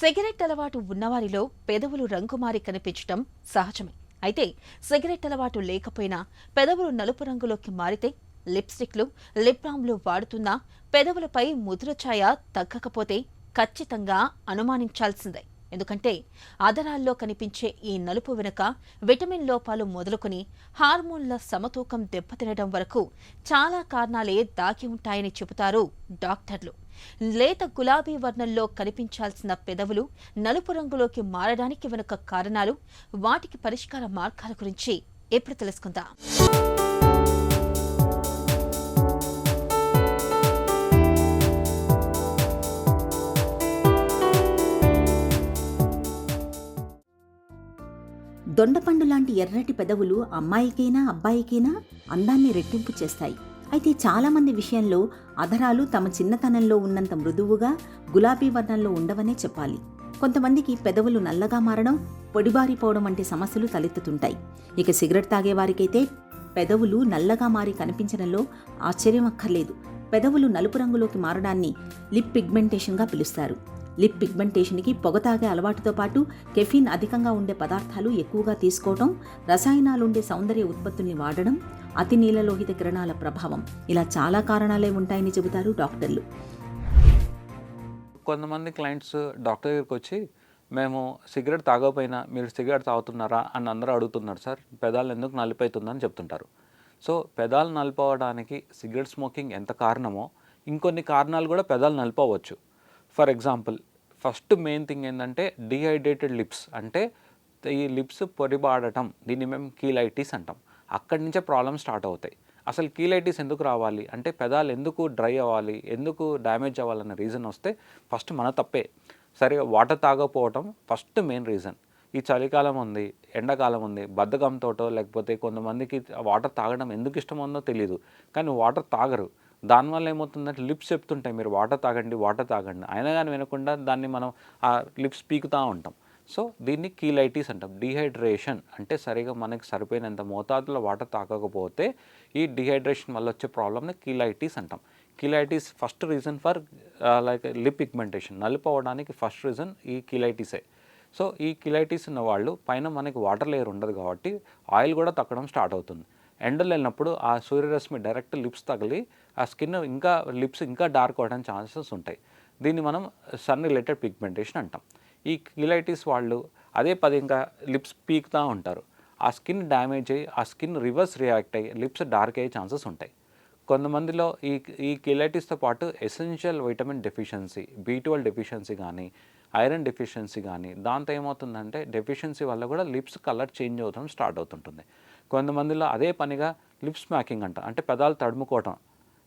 Cigarette అలవాటు ఉన్నవారిలో పెదవులు రంగుమారి కనిపించటం సహజమే. అయితే సిగరెట్ అలవాటు లేకపోయినా పెదవులు నలుపు రంగులోకి మారితే లిప్స్టిక్లు, లిప్ బామ్లు వాడుతున్నా పెదవులపై ముదురు ఛాయ తగ్గకపోతే ఖచ్చితంగా అనుమానించాల్సిందే. ఎందుకంటే అదరాల్లో కనిపించే ఈ నలుపు వెనుక విటమిన్ లోపాలు మొదలుకొని హార్మోన్ల సమతూకం దెబ్బతినడం వరకు చాలా కారణాలే దాగి ఉంటాయని చెబుతారు డాక్టర్లు. లేత గులాబీ వర్ణంలో కనిపించాల్సిన పెదవులు నలుపు రంగులోకి మారడానికి వెనుక కారణాలు, వాటికి పరిష్కార మార్గాల గురించి ఇప్పుడు తెలుసుకుందాం. దొండపండు లాంటి ఎర్రటి పెదవులు అమ్మాయికైనా అబ్బాయికైనా అందాన్ని రెట్టింపు చేస్తాయి. అయితే చాలామంది విషయంలో అధరాలు తమ చిన్నతనంలో ఉన్నంత మృదువుగా గులాబీ వర్ణంలో ఉండవనే చెప్పాలి. కొంతమందికి పెదవులు నల్లగా మారడం, పొడిబారిపోవడం వంటి సమస్యలు తలెత్తుతుంటాయి. ఇక సిగరెట్ తాగేవారికైతే పెదవులు నల్లగా మారి కనిపించడంలో ఆశ్చర్యం అక్కర్లేదు. పెదవులు నలుపు రంగులోకి మారడాన్ని లిప్ పిగ్మెంటేషన్గా పిలుస్తారు. లిప్ పిగ్మెంటేషన్కి పొగ తాగే అలవాటుతో పాటు కెఫీన్ అధికంగా ఉండే పదార్థాలు ఎక్కువగా తీసుకోవడం, రసాయనాలుండే సౌందర్య ఉత్పత్తుల్ని వాడడం, అతి నీలలోహిత కిరణాల ప్రభావం, ఇలా చాలా కారణాలే ఉంటాయని చెబుతారు డాక్టర్లు. కొంతమంది క్లయింట్స్ డాక్టర్ దగ్గరికి వచ్చి, మేము సిగరెట్ తాగకపోయినా మీరు సిగరెట్ తాగుతున్నారా అని అందరూ అడుగుతున్నారు సార్, పెదాలు ఎందుకు నలిపవుతుందని చెప్తుంటారు. సో పెదాలు నలిపవడానికి సిగరెట్ స్మోకింగ్ ఎంత కారణమో ఇంకొన్ని కారణాలు కూడా పెదాలు నలిపవచ్చు. For example, first main thing ఏంటంటే డిహైడ్రేటెడ్ లిప్స్, అంటే ఈ లిప్స్ పొడిబాడటం, దీన్ని మేము కీలైటిస్ అంటాం. అక్కడి నుంచే ప్రాబ్లమ్స్ స్టార్ట్ అవుతాయి. అసలు కీలైటిస్ ఎందుకు రావాలి అంటే, పెదాలు ఎందుకు డ్రై అవ్వాలి, ఎందుకు డ్యామేజ్ అవ్వాలన్న రీజన్ వస్తే ఫస్ట్ మన తప్పే. సరిగా వాటర్ తాగకపోవటం ఫస్ట్ మెయిన్ రీజన్. ఈ చలికాలం ఉంది, ఎండాకాలం ఉంది, బద్ధకంతోటో లేకపోతే కొంతమందికి వాటర్ తాగడం ఎందుకు ఇష్టం ఉందో తెలియదు, కానీ వాటర్ తాగరు. దానివల్ల ఏమవుతుందంటే లిప్స్ చెప్తుంటాయి మీరు వాటర్ తాగండి వాటర్ తాగండి, అయినా కానీ వినకుండా దాన్ని మనం ఆ లిప్స్ పీకుతూ ఉంటాం. సో దీన్ని కీలైటిస్ అంటాం. డిహైడ్రేషన్ అంటే సరిగా మనకి సరిపోయినంత మోతాదులో వాటర్ తాగకపోతే ఈ డిహైడ్రేషన్ వల్ల వచ్చే ప్రాబ్లమ్ని కీలైటిస్ అంటాం. Cheilitis first reason for like lip pigmentation, నలుపు అవ్వడానికి ఫస్ట్ రీజన్ ఈ కీలైటిసే. సో ఈ కీలైటిస్ ఉన్న వాళ్ళు పైన మనకి వాటర్ లేయర్ ఉండదు కాబట్టి ఆయిల్ కూడా తగ్గడం స్టార్ట్ అవుతుంది. ఎండలు వెళ్ళినప్పుడు ఆ సూర్యరశ్మి డైరెక్ట్ లిప్స్ తగిలి ఆ స్కిన్ ఇంకా లిప్స్ ఇంకా డార్క్ అవ్వడానికి ఛాన్సెస్ ఉంటాయి. దీన్ని మనం సన్ రిలేటెడ్ పిగ్మెంటేషన్ అంటాం. ఈ కీలైటిస్ వాళ్ళు అదే పదిగా లిప్స్ పీకుతూ ఉంటారు. ఆ స్కిన్ డ్యామేజ్ అయ్యి ఆ స్కిన్ రివర్స్ రియాక్ట్ అయ్యి లిప్స్ డార్క్ అయ్యే ఛాన్సెస్ ఉంటాయి. కొంతమందిలో ఈ కీలైటిస్తో పాటు essential vitamin deficiency, B12 deficiency కానీ, ఐరన్ డెఫిషియన్సీ కానీ, దాంతో ఏమవుతుందంటే డెఫిషియన్సీ వల్ల కూడా లిప్స్ కలర్ చేంజ్ అవుతాం స్టార్ట్ అవుతుంటుంది. కొంతమందిలో అదే పనిగా లిప్ స్మాకింగ్ అంట, అంటే పెదాలు తడుముకోవటం,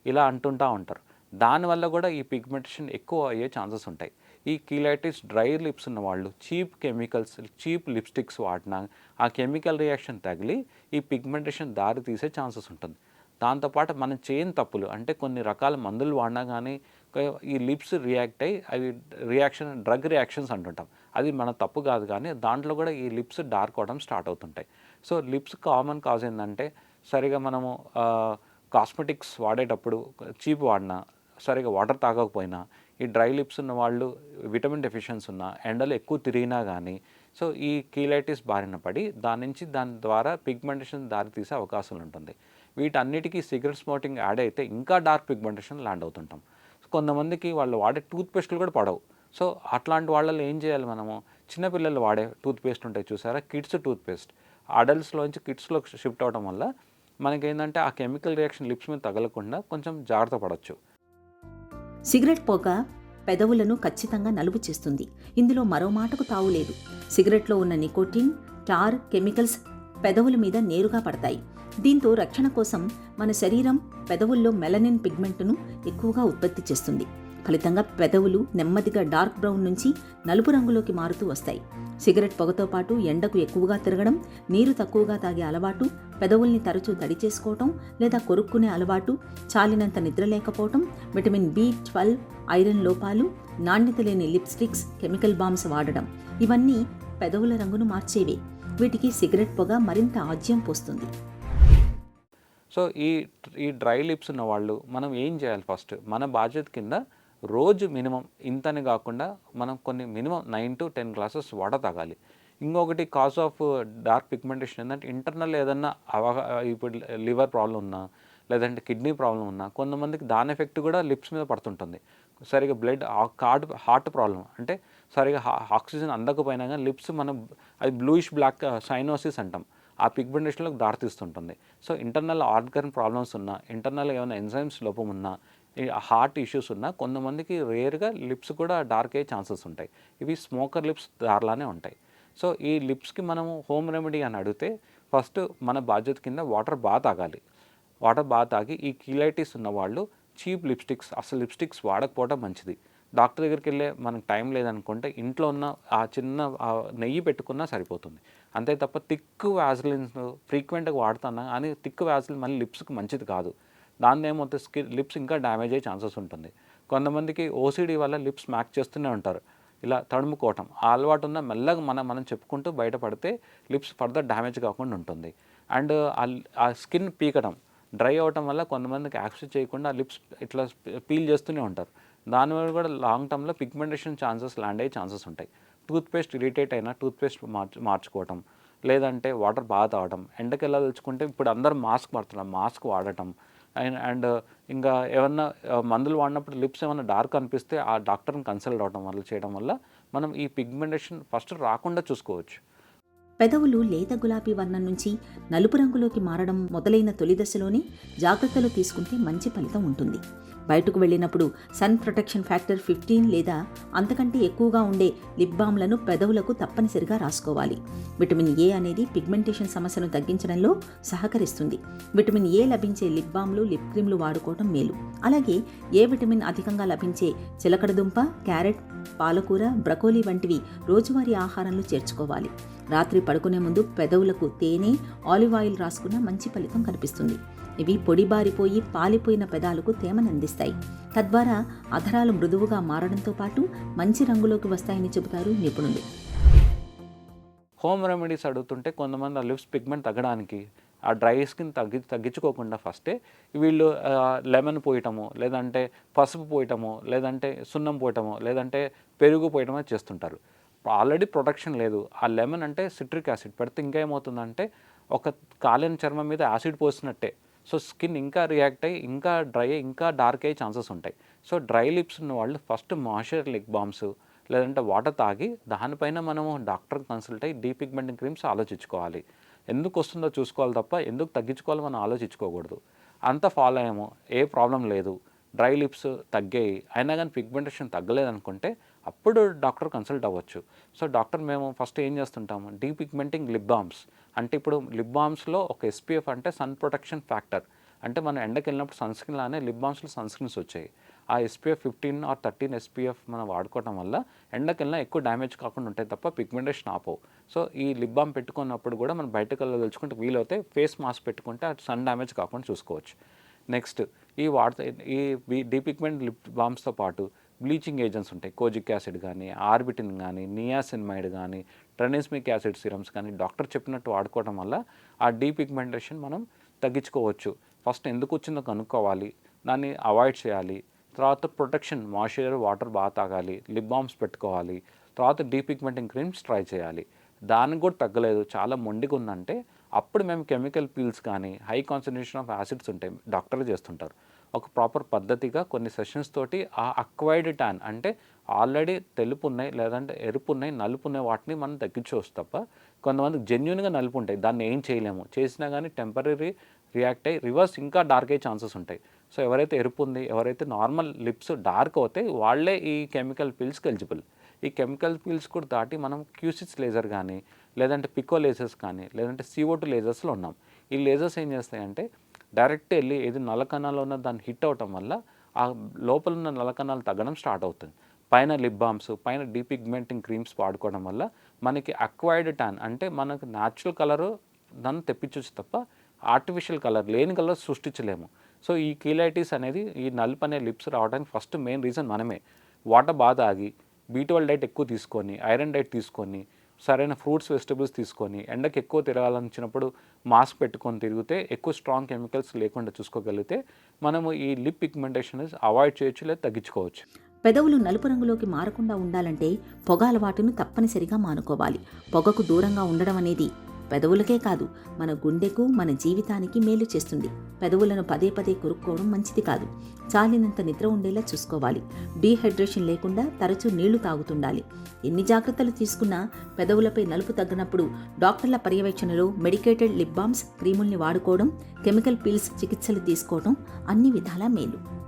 ఇలా అంటుంటూ ఉంటారు. దానివల్ల కూడా ఈ పిగ్మెంటేషన్ ఎక్కువ అయ్యే ఛాన్సెస్ ఉంటాయి. ఈ కీలైటిస్ డ్రై లిప్స్ ఉన్న వాళ్ళు చీప్ కెమికల్స్, చీప్ లిప్స్టిక్స్ వాడినా ఆ కెమికల్ రియాక్షన్ తగిలి ఈ పిగ్మెంటేషన్ దారి తీసే ఛాన్సెస్ ఉంటుంది. దాంతోపాటు మనం చేయని తప్పులు అంటే కొన్ని రకాల మందులు వాడినా కానీ ఈ లిప్స్ రియాక్ట్ అయ్యి అవి డ్రగ్ రియాక్షన్స్ అంటుంటాం. అది మన తప్పు కాదు, కానీ దాంట్లో కూడా ఈ లిప్స్ డార్క్ అవడం స్టార్ట్ అవుతుంటాయి. సో లిప్స్ కామన్ కాజ్ ఏంటంటే సరిగా మనము కాస్మెటిక్స్ వాడేటప్పుడు చీప్ వాడినా, సరిగా వాటర్ తాగకపోయినా, ఈ డ్రై లిప్స్ ఉన్న వాళ్ళు విటమిన్ డెఫిషియన్సీ ఉన్నా, ఎండలు ఎక్కువ తిరిగినా కానీ సో ఈ కీలైటిస్ బారిన పడి దాని ద్వారా పిగ్మెంటేషన్ దారి తీసే అవకాశాలు ఉంటుంది. వీటన్నిటికీ సిగరెట్ స్మోకింగ్ యాడ్ అయితే ఇంకా డార్క్ పిగ్మెంటేషన్ ల్యాండ్ అవుతుంటాం. కొంతమందికి వాళ్ళు వాడే టూత్పేస్ట్లు కూడా పడవు. సో అట్లాంటి వాళ్ళలో ఏం చేయాలి మనము, చిన్నపిల్లలు వాడే టూత్పేస్ట్ ఉంటాయి చూసారా, కిడ్స్ టూత్పేస్ట్, అడల్ట్స్లోంచి కిడ్స్లోకి షిఫ్ట్ అవడం వల్ల మనకేంటంటే ఆ కెమికల్ రియాక్షన్ లిప్స్ మీద తగలకుండా కొంచెం జాగ్రత్త పడవచ్చు. సిగరెట్ పొగ పెదవులను ఖచ్చితంగా నలుపు చేస్తుంది. ఇందులో మరో మాటకు తావులేదు. సిగరెట్లో ఉన్న నికోటిన్, టార్ కెమికల్స్ పెదవుల మీద నేరుగా పడతాయి. దీంతో రక్షణ కోసం మన శరీరం పెదవుల్లో మెలనిన్ పిగ్మెంట్ను ఎక్కువగా ఉత్పత్తి చేస్తుంది. ఫలితంగా పెదవులు నెమ్మదిగా డార్క్ బ్రౌన్ నుంచి నలుపు రంగులోకి మారుతూ వస్తాయి. సిగరెట్ పొగతో పాటు ఎండకు ఎక్కువగా తిరగడం, నీరు తక్కువగా తాగే అలవాటు, పెదవుల్ని తరచూ తడి చేసుకోవటం లేదా కొరుక్కునే అలవాటు, చాలినంత నిద్ర లేకపోవటం, విటమిన్ B12, ఐరన్ లోపాలు, నాణ్యత లేని లిప్స్టిక్స్, కెమికల్ బామ్స్ వాడడం, ఇవన్నీ పెదవుల రంగును మార్చేవే. వీటికి సిగరెట్ పొగ మరింత ఆజ్యం పోస్తుంది. సో ఈ డ్రై లిప్స్ ఉన్న వాళ్ళు మనం ఏం చేయాలి, ఫస్ట్ మన బాధ్యత కింద రోజు మినిమం ఇంతని కాకుండా మనం కొన్ని మినిమం 9 to 10 గ్లాసెస్ వాటర్ తాగాలి. ఇంకొకటి కాజ్ ఆఫ్ డార్క్ పిగ్మెంటేషన్ ఏంటంటే ఇంటర్నల్ ఏదన్నా ఇప్పుడు లివర్ ప్రాబ్లం ఉన్నా, లేదంటే కిడ్నీ ప్రాబ్లం ఉన్నా కొంతమందికి దాని ఎఫెక్ట్ కూడా లిప్స్ మీద పడుతుంటుంది. సరిగ్గా బ్లడ్ హార్ట్ ప్రాబ్లం అంటే సరిగ్గా ఆక్సిజన్ అందకపోయినా కానీ లిప్స్ మనం అది బ్లూయిష్ బ్లాక్ సైనోసిస్ అంటాం. ఆ పిగ్మెంటేషన్లోకి దారితీస్తుంటుంది. సో ఇంటర్నల్ ఆర్గన్ ప్రాబ్లమ్స్ ఉన్నా, ఇంటర్నల్ ఏమైనా ఎంజైమ్స్ లోపం ఉన్నా, ఈ హార్ట్ ఇష్యూస్ ఉన్నా కొంతమందికి రేర్గా లిప్స్ కూడా డార్క్ అయ్యే ఛాన్సెస్ ఉంటాయి. ఇవి స్మోకర్ లిప్స్ దారిలానే ఉంటాయి. సో ఈ లిప్స్కి మనము హోమ్ రెమెడీ అని అడిగితే ఫస్ట్ మన బాధ్యత కింద వాటర్ బాగా తాగాలి. వాటర్ బాగా తాగి ఈ కీలైటిస్ ఉన్న వాళ్ళు చీప్ లిప్స్టిక్స్ అసలు లిప్స్టిక్స్ వాడకపోవడం మంచిది. డాక్టర్ దగ్గరికి వెళ్ళే మనకు టైం లేదనుకుంటే ఇంట్లో ఉన్న ఆ చిన్న నెయ్యి పెట్టుకున్నా సరిపోతుంది. అంతే తప్ప థిక్ వ్యాజిలిన్స్ ఫ్రీక్వెంట్గా వాడుతున్నా కానీ థిక్ వ్యాజిలిన్ మళ్ళీ లిప్స్కి మంచిది కాదు. దాన్ని ఏమవుతుంది లిప్స్ ఇంకా డ్యామేజ్ అయ్యే ఛాన్సెస్ ఉంటుంది. కొంతమందికి ఓసిడి వల్ల లిప్స్ మ్యాక్ చేస్తూనే ఉంటారు, ఇలా తడుముకోవటం ఆ అలవాటు ఉన్న మెల్లగా మనం చెప్పుకుంటూ బయటపడితే లిప్స్ ఫర్దర్ డ్యామేజ్ కాకుండా ఉంటుంది. అండ్ ఆ స్కిన్ పీకడం డ్రై అవటం వల్ల కొంతమందికి యాక్సెస్ చేయకుండా లిప్స్ ఇట్లా పీల్ చేస్తూనే ఉంటారు. దానివల్ల కూడా లాంగ్ టర్మ్లో పిగ్మెంటేషన్ ఛాన్సెస్ ల్యాండ్ అయ్యే ఛాన్సెస్ ఉంటాయి. టూత్పేస్ట్ ఇరిటేట్ అయినా టూత్పేస్ట్ మార్చుకోవటం, లేదంటే వాటర్ బాగా తాగడం, ఎండకి వెళ్ళదలుచుకుంటే ఇప్పుడు అందరూ మాస్క్ వాడుతున్నారు, మాస్క్ వాడటం. అండ్ ఇంకా ఏమన్నా మందులు వాడినప్పుడు లిప్స్ ఏమన్నా డార్క్ అనిపిస్తే ఆ డాక్టర్ని కన్సల్ట్ అవ్వడం వల్ల చేయడం వల్ల మనం ఈ పిగ్మెంటేషన్ ఫస్ట్ రాకుండా చూసుకోవచ్చు. పెదవులు లేత గులాబీ వర్ణం నుంచి నలుపు రంగులోకి మారడం మొదలైన తొలి దశలోనే జాగ్రత్తలు తీసుకుంటే మంచి ఫలితం ఉంటుంది. బయటకు వెళ్ళినప్పుడు సన్ ప్రొటెక్షన్ ఫ్యాక్టర్ 15 లేదా అంతకంటే ఎక్కువగా ఉండే లిప్ బామ్లను పెదవులకు తప్పనిసరిగా రాసుకోవాలి. విటమిన్ ఏ అనేది పిగ్మెంటేషన్ సమస్యను తగ్గించడంలో సహకరిస్తుంది. విటమిన్ ఏ లభించే లిప్ బామ్లు, లిప్ క్రీమ్లు వాడుకోవడం మేలు. అలాగే ఏ విటమిన్ అధికంగా లభించే చిలకడదుంప, క్యారెట్, పాలకూర, బ్రకోలీ వంటివి రోజువారీ ఆహారంలో చేర్చుకోవాలి. రాత్రి పడుకునే ముందు పెదవులకు తేనె, ఆలివ్ ఆయిల్ రాసుకున్న మంచి ఫలితం కనిపిస్తుంది. ఇవి పొడిబారిపోయి పాలిపోయిన పెదాలకు తేమను అందిస్తాయి. తద్వారా అధరాలు మృదువుగా మారడంతో పాటు మంచి రంగులోకి వస్తాయని చెబుతారు నిపుణులు. హోమ్ రెమెడీస్ అడుగుతుంటే కొంతమంది ఆ లిప్స్ పిగ్మెంట్ తగ్గడానికి ఆ డ్రై స్కిన్ తగ్గించుకోకుండా ఫస్టే వీళ్ళు లెమన్ పోయటము, లేదంటే పసుపు పోయటము, లేదంటే సున్నం పోయటము, లేదంటే పెరుగు పోయటమో చేస్తుంటారు. ఆల్రెడీ ప్రొటెక్షన్ లేదు. ఆ లెమన్ అంటే సిట్రిక్ యాసిడ్ పెడితే ఇంకా ఏమవుతుందంటే ఒక కాలిన చర్మం మీద యాసిడ్ పోసినట్టే. సో స్కిన్ ఇంకా రియాక్ట్ అయ్యి ఇంకా డ్రై అయ్యి ఇంకా డార్క్ అయ్యే ఛాన్సెస్ ఉంటాయి. సో డ్రై లిప్స్ ఉన్న వాళ్ళు ఫస్ట్ మాయిశ్చర్ లిప్ బామ్స్ లేదంటే వాటర్ తాగి దానిపైన మనము డాక్టర్కి కన్సల్ట్ అయ్యి డీపిగ్మెంటింగ్ క్రీమ్స్ ఆలోచించుకోవాలి. ఎందుకు వస్తుందో చూసుకోవాలి తప్ప ఎందుకు తగ్గించుకోవాలో మనం ఆలోచించుకోకూడదు. అంత ఫాలో అయ్యాము, ఏ ప్రాబ్లం లేదు, డ్రై లిప్స్ తగ్గాయి అయినా కానీ పిగ్మెంటేషన్ తగ్గలేదనుకుంటే అప్పుడు డాక్టర్ కన్సల్ట్ అవ్వచ్చు. సో డాక్టర్ మేము ఫస్ట్ ఏం చేస్తుంటాము, డీపిగ్మెంటింగ్ లిప్ బామ్స్ అంటే ఇప్పుడు లిప్ బామ్స్లో ఒక SPF అంటే సన్ ప్రొటెక్షన్ ఫ్యాక్టర్ అంటే మనం ఎండకి వెళ్ళినప్పుడు సన్ స్క్రీన్ లానే లిప్ బామ్స్లో సన్ స్క్రీన్స్ వచ్చాయి. ఆ SPF 15 or 13 SPF మనం వాడుకోవడం వల్ల ఎండకి వెళ్ళినా ఎక్కువ డ్యామేజ్ కాకుండా ఉంటాయి తప్ప పిగ్మెంటేషన్ ఆపవు. సో ఈ లిప్ బామ్ పెట్టుకున్నప్పుడు కూడా మనం బయటకు వెళ్ళదలుచుకుంటే వీలైతే ఫేస్ మాస్క్ పెట్టుకుంటే అది సన్ డ్యామేజ్ కాకుండా చూసుకోవచ్చు. నెక్స్ట్ ఈ డీపిగ్మెంట్ లిప్ బామ్స్తో పాటు బ్లీచింగ్ ఏజెంట్స్ ఉంటాయి. కోజిక్ యాసిడ్ కానీ, ఆర్బిటిన్ కానీ, నియాసిన్మైడ్ కానీ, ట్రెనిస్మిక్ యాసిడ్ సిరమ్స్ కానీ డాక్టర్ చెప్పినట్టు వాడుకోవడం వల్ల ఆ డీపిగ్మెంటేషన్ మనం తగ్గించుకోవచ్చు. ఫస్ట్ ఎందుకు వచ్చిందో కనుక్కోవాలి, దాన్ని అవాయిడ్ చేయాలి. తర్వాత ప్రొటెక్షన్ మాయిశ్చర్ వాటర్ బాగా తాగాలి, లిప్ బామ్స్ పెట్టుకోవాలి. తర్వాత డీపిగ్మెంటింగ్ క్రీమ్స్ ట్రై చేయాలి. దానికి కూడా తగ్గలేదు, చాలా మొండిగా ఉందంటే అప్పుడు మేము కెమికల్ పీల్స్ కానీ హై కాన్సన్ట్రేషన్ ఆఫ్ యాసిడ్స్ ఉంటాయి డాక్టర్లు చేస్తుంటారు. ఒక ప్రాపర్ పద్ధతిగా కొన్ని సెషన్స్ తోటి ఆ అక్వైర్డ్ ట్యాన్ అంటే ఆల్రెడీ తెలుపు ఉన్నాయి, లేదంటే ఎరుపు ఉన్నాయి, నలుపు ఉన్నాయి వాటిని మనం తగ్గించవచ్చు తప్ప కొంతమందికి జెన్యున్గా నలుపు ఉంటాయి, దాన్ని ఏం చేయలేము. చేసినా కానీ టెంపరీ రియాక్ట్ అయ్యి రివర్స్ ఇంకా డార్క్ అయ్యే ఛాన్సెస్ ఉంటాయి. సో ఎవరైతే ఎరుపు ఉంది, ఎవరైతే నార్మల్ లిప్స్ డార్క్ అవుతాయి వాళ్ళే ఈ కెమికల్ పీల్స్కి ఎలిజిబుల్. ఈ కెమికల్ పీల్స్ కూడా దాటి మనం Q6 లేజర్ కానీ, లేదంటే పికో లేజర్స్ కానీ, లేదంటే CO2 లేజర్స్లో ఉన్నాం. ఈ లేజర్స్ ఏం చేస్తాయంటే డైరెక్ట్ వెళ్ళి ఏది నల్ల కణాలు ఉన్న దాన్ని హిట్ అవటం వల్ల ఆ లోపల ఉన్న నల్ల కణాలు తగ్గడం స్టార్ట్ అవుతుంది. పైన లిప్ బామ్స్, పైన డీపిగ్మెంటింగ్ క్రీమ్స్ వాడుకోవడం వల్ల మనకి అక్వైర్డ్ ట్యాన్ అంటే మనకు న్యాచురల్ కలరు దాన్ని తెప్పించవచ్చు తప్ప ఆర్టిఫిషియల్ కలర్ లేని కలర్ సృష్టించలేము. సో ఈ కీలైటిస్ అనేది ఈ నలుపు అనే లిప్స్ రావడానికి ఫస్ట్ మెయిన్ రీజన్ మనమే. వాటర్ బాగా తాగి, B12 డైట్ ఎక్కువ తీసుకొని, ఐరన్ డైట్ తీసుకొని, సరైన ఫ్రూట్స్ వెజిటబుల్స్ తీసుకొని, ఎండకి ఎక్కువ తిరగాలనిచ్చినప్పుడు మాస్క్ పెట్టుకొని తిరిగితే ఎక్కువ స్ట్రాంగ్ కెమికల్స్ లేకుండా చూసుకోగలిగితే మనము ఈ లిప్ పిగ్మెంటేషన్ అవాయిడ్ చేయొచ్చు లేదా తగ్గించుకోవచ్చు. పెదవులు నలుపు రంగులోకి మారకుండా ఉండాలంటే పొగ అలవాటును తప్పనిసరిగా మానుకోవాలి. పొగకు దూరంగా ఉండడం అనేది పెదవులకే కాదు, మన గుండెకు, మన జీవితానికి మేలు చేస్తుంది. పెదవులను పదే పదే కొరుక్కోవడం మంచిది కాదు. చాలినంత నిద్ర ఉండేలా చూసుకోవాలి. డీహైడ్రేషన్ లేకుండా తరచూ నీళ్లు తాగుతుండాలి. ఎన్ని జాగ్రత్తలు తీసుకున్నా పెదవులపై నలుపు తగ్గినప్పుడు డాక్టర్ల పర్యవేక్షణలో మెడికేటెడ్ లిప్ బామ్స్, క్రీముల్ని వాడుకోవడం, కెమికల్ పీల్స్ చికిత్సలు తీసుకోవడం అన్ని విధాలా మేలు.